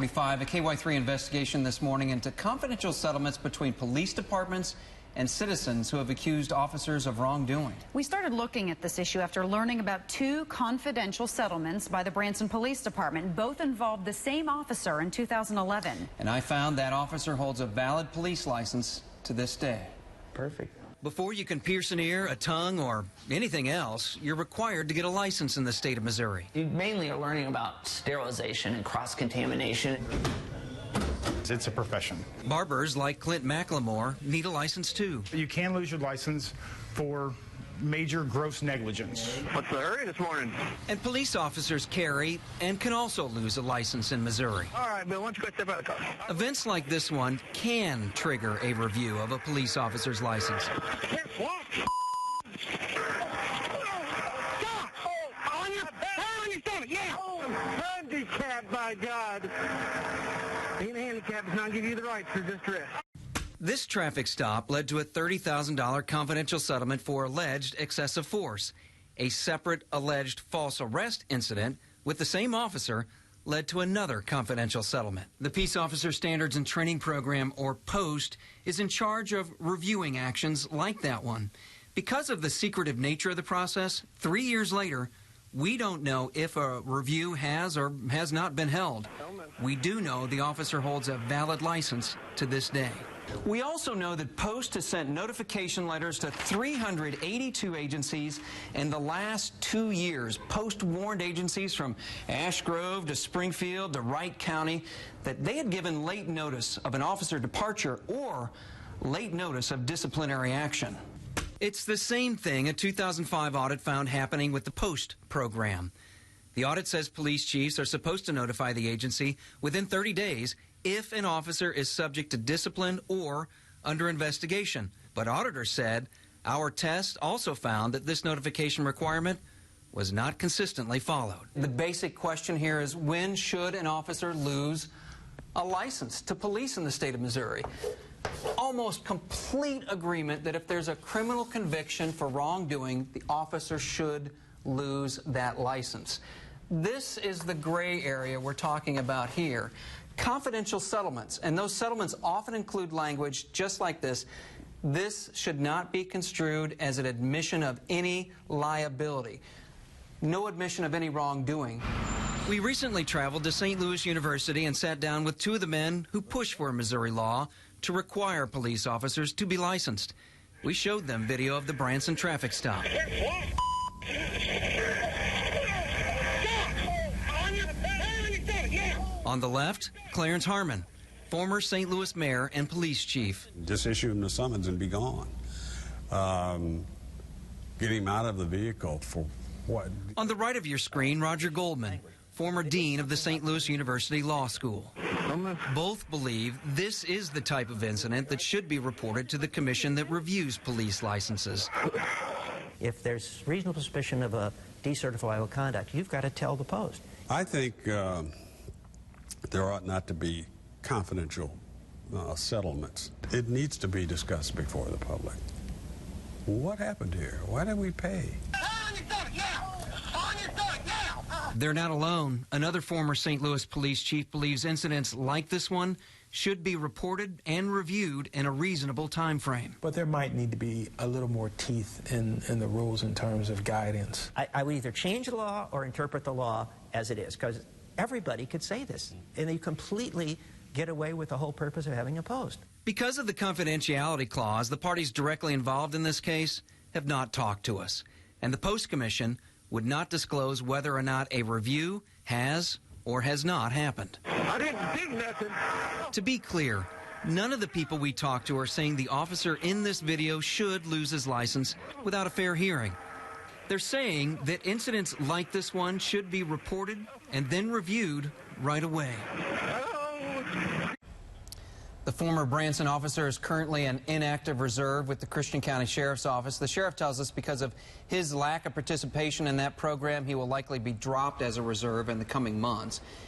45, a KY3 investigation this morning into confidential settlements between police departments and citizens who have accused officers of wrongdoing. We started looking at this issue after learning about two confidential settlements by the Branson Police Department. Both involved the same officer in 2011. And I found that officer holds a valid police license to this day. Perfect. Before you can pierce an ear, a tongue, or anything else, you're required to get a license in the state of Missouri. You mainly are learning about sterilization and cross-contamination. It's a profession. Barbers like Clint McLemore need a license too. You can lose your license for major gross negligence. What's the hurry this morning? And police officers carry and can also lose a license in Missouri. All right, Bill, why don't you go step out of the car? Events like this one can trigger a review of a police officer's license. What? On your stomach, yeah! Handicapped, by God. Being handicapped does not give you the right to distress. This traffic stop led to a $30,000 confidential settlement for alleged excessive force. A separate alleged false arrest incident with the same officer led to another confidential settlement. The Peace Officer Standards and Training Program, or POST, is in charge of reviewing actions like that one. Because of the secretive nature of the process, 3 years later, we don't know if a review has or has not been held. We do know the officer holds a valid license to this day. We also know that POST has sent notification letters to 382 agencies in the last 2 years. POST warned agencies from Ash Grove to Springfield to Wright County that they had given late notice of an officer departure or late notice of disciplinary action. It's the same thing a 2005 audit found happening with the POST program. The audit says police chiefs are supposed to notify the agency within 30 days if an officer is subject to discipline or under investigation. But auditors said our test also found that this notification requirement was not consistently followed. The basic question here is, when should an officer lose a license to police in the state of Missouri? Almost complete agreement that if there's a criminal conviction for wrongdoing, the officer should lose that license. This is the gray area we're talking about here. Confidential settlements, and those settlements often include language just like this. This should not be construed as an admission of any liability. No admission of any wrongdoing. We recently traveled to St. Louis University and sat down with two of the men who push for Missouri law to require police officers to be licensed. We showed them video of the Branson traffic stop. On the left, Clarence Harmon, former St. Louis mayor and police chief. Just issue him the summons and be gone. Get him out of the vehicle for what? On the right of your screen, Roger Goldman, former dean of the St. Louis University Law School. Both believe this is the type of incident that should be reported to the commission that reviews police licenses. If there's reasonable suspicion of a decertifiable conduct, you've got to tell the post. I think there ought not to be confidential settlements. It needs to be discussed before the public. What happened here? Why did we pay? They're not alone. Another former St. Louis police chief believes incidents like this one should be reported and reviewed in a reasonable time frame. But there might need to be a little more teeth in the rules in terms of guidance. I would either change the law or interpret the law as it is, because everybody could say this, and you completely get away with the whole purpose of having a post. Because of the confidentiality clause, the parties directly involved in this case have not talked to us, and the Post Commission would not disclose whether or not a review has or has not happened. I didn't do nothing. To be clear, none of the people we talked to are saying the officer in this video should lose his license without a fair hearing. They're saying that incidents like this one should be reported and then reviewed right away. The former Branson officer is currently an inactive reserve with the Christian County Sheriff's Office. The sheriff tells us because of his lack of participation in that program, he will likely be dropped as a reserve in the coming months.